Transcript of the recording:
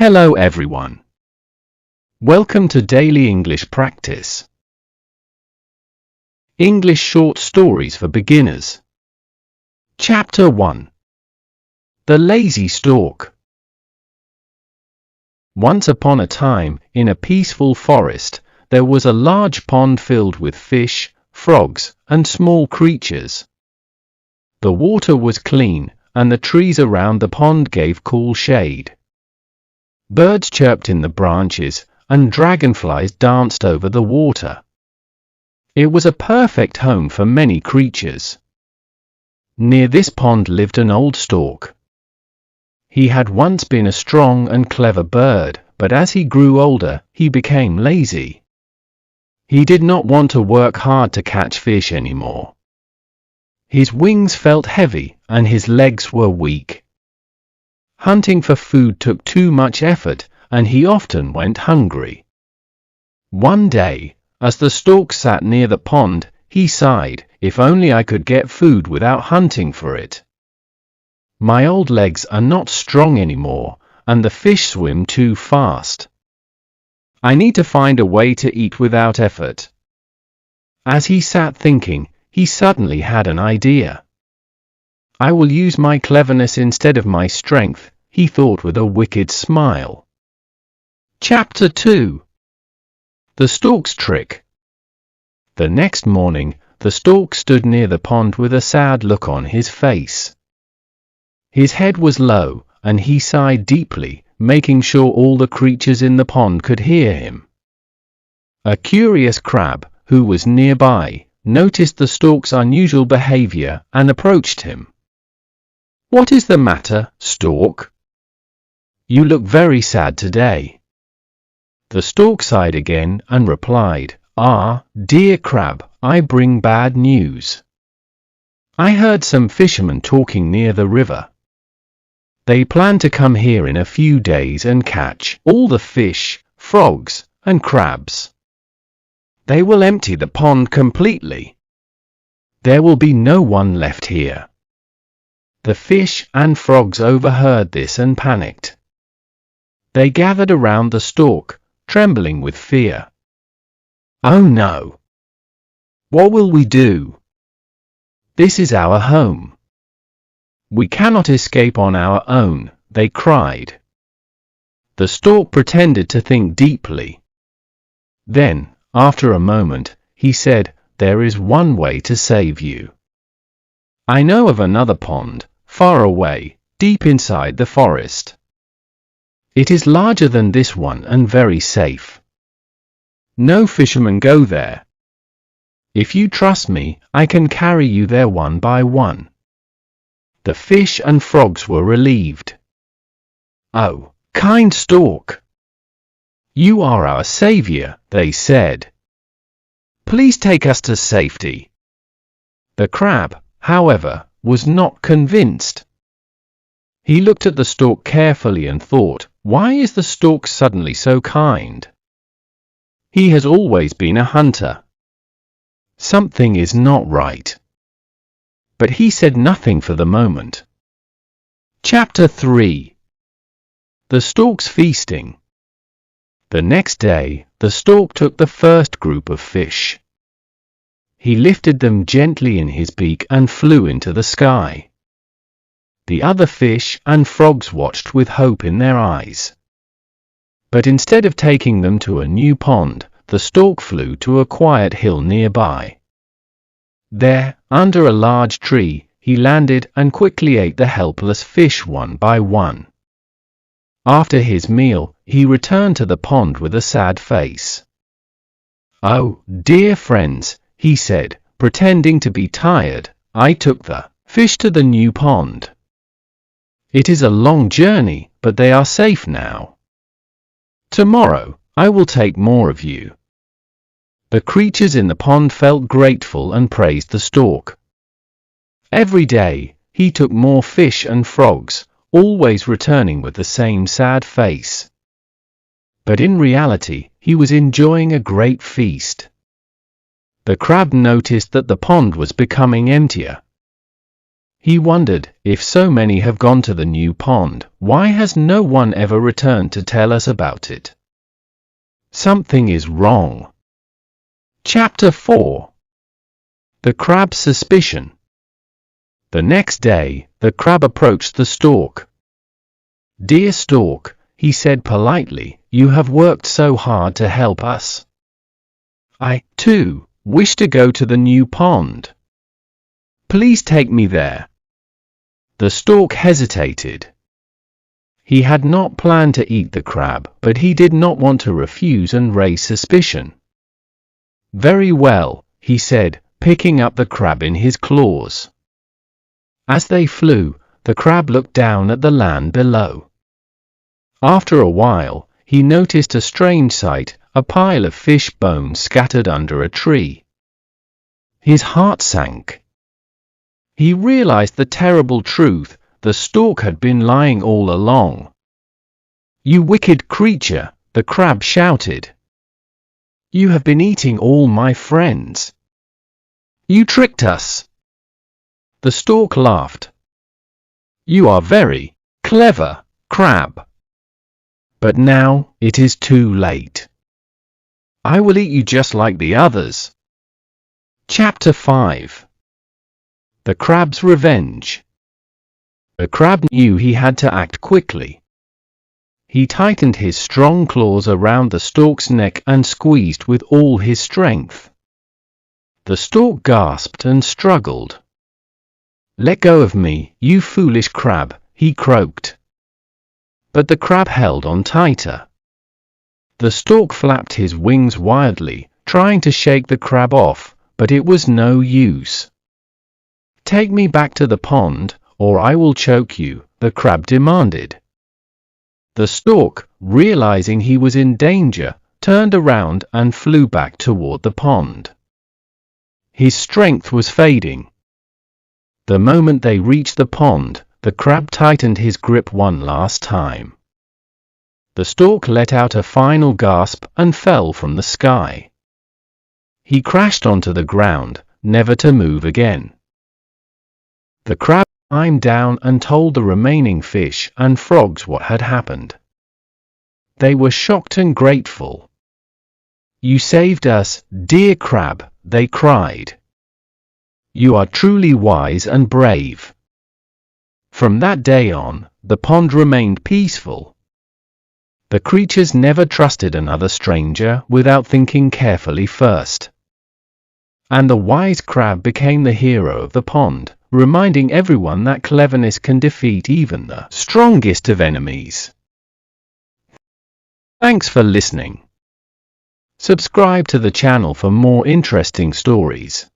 Hello everyone. Welcome to Daily English Practice. English Short Stories for Beginners. Chapter 1. The Lazy Stork. Once upon a time, in a peaceful forest, there was a large pond filled with fish, frogs, and small creatures. The water was clean, and the trees around the pond gave cool shade. Birds chirped in the branches, and dragonflies danced over the water. It was a perfect home for many creatures. Near this pond lived an old stork. He had once been a strong and clever bird, but as he grew older, he became lazy. He did not want to work hard to catch fish anymore. His wings felt heavy, and his legs were weak. Hunting for food took too much effort, and he often went hungry. One day, as the stork sat near the pond, he sighed, "If only I could get food without hunting for it. My old legs are not strong anymore, and the fish swim too fast. I need to find a way to eat without effort." As he sat thinking, he suddenly had an idea. "I will use my cleverness instead of my strength," he thought with a wicked smile. Chapter 2. The Stork's Trick. The next morning, the stork stood near the pond with a sad look on his face. His head was low, and he sighed deeply, making sure all the creatures in the pond could hear him. A curious crab, who was nearby, noticed the stork's unusual behavior and approached him. "What is the matter, stork? You look very sad today." The stork sighed again and replied, "Ah, dear crab, I bring bad news. I heard some fishermen talking near the river. They plan to come here in a few days and catch all the fish, frogs, and crabs. They will empty the pond completely. There will be no one left here." The fish and frogs overheard this and panicked. They gathered around the stork, trembling with fear. "Oh no! What will we do? This is our home. We cannot escape on our own," they cried. The stork pretended to think deeply. Then, after a moment, he said, "There is one way to save you. I know of another pond, far away, deep inside the forest. It is larger than this one and very safe. No fishermen go there. If you trust me, I can carry you there one by one." The fish and frogs were relieved. "Oh, kind stork! You are our savior," they said. "Please take us to safety." The crab, however, was not convinced. He looked at the stork carefully and thought, "Why is the stork suddenly so kind? He has always been a hunter. Something is not right." But he said nothing for the moment. Chapter 3. The Stork's Feasting. The next day, the stork took the first group of fish. He lifted them gently in his beak and flew into the sky. The other fish and frogs watched with hope in their eyes. But instead of taking them to a new pond, the stork flew to a quiet hill nearby. There, under a large tree, he landed and quickly ate the helpless fish one by one. After his meal, he returned to the pond with a sad face. "Oh, dear friends," he said, pretending to be tired, "I took the fish to the new pond. It is a long journey, but they are safe now. Tomorrow, I will take more of you." The creatures in the pond felt grateful and praised the stork. Every day, he took more fish and frogs, always returning with the same sad face. But in reality, he was enjoying a great feast. The crab noticed that the pond was becoming emptier. He wondered, if so many have gone to the new pond, why has no one ever returned to tell us about it? Something is wrong. Chapter 4. The Crab's Suspicion. The next day, the crab approached the stork. "Dear stork," he said politely, "you have worked so hard to help us. I, too, wish to go to the new pond. Please take me there." The stork hesitated. He had not planned to eat the crab, but he did not want to refuse and raise suspicion. "Very well," he said, picking up the crab in his claws. As they flew, the crab looked down at the land below. After a while, he noticed a strange sight, a pile of fish bones scattered under a tree. His heart sank. He realized the terrible truth: the stork had been lying all along. "You wicked creature," the crab shouted. "You have been eating all my friends. You tricked us." The stork laughed. "You are very clever, crab. But now it is too late. I will eat you just like the others." Chapter 5. The Crab's Revenge. The crab knew he had to act quickly. He tightened his strong claws around the stork's neck and squeezed with all his strength. The stork gasped and struggled. "Let go of me, you foolish crab," he croaked. But the crab held on tighter. The stork flapped his wings wildly, trying to shake the crab off, but it was no use. "Take me back to the pond, or I will choke you," the crab demanded. The stork, realizing he was in danger, turned around and flew back toward the pond. His strength was fading. The moment they reached the pond, the crab tightened his grip one last time. The stork let out a final gasp and fell from the sky. He crashed onto the ground, never to move again. The crab climbed down and told the remaining fish and frogs what had happened. They were shocked and grateful. "You saved us, dear crab," they cried. "You are truly wise and brave." From that day on, the pond remained peaceful. The creatures never trusted another stranger without thinking carefully first. And the wise crab became the hero of the pond, reminding everyone that cleverness can defeat even the strongest of enemies. Thanks for listening. Subscribe to the channel for more interesting stories.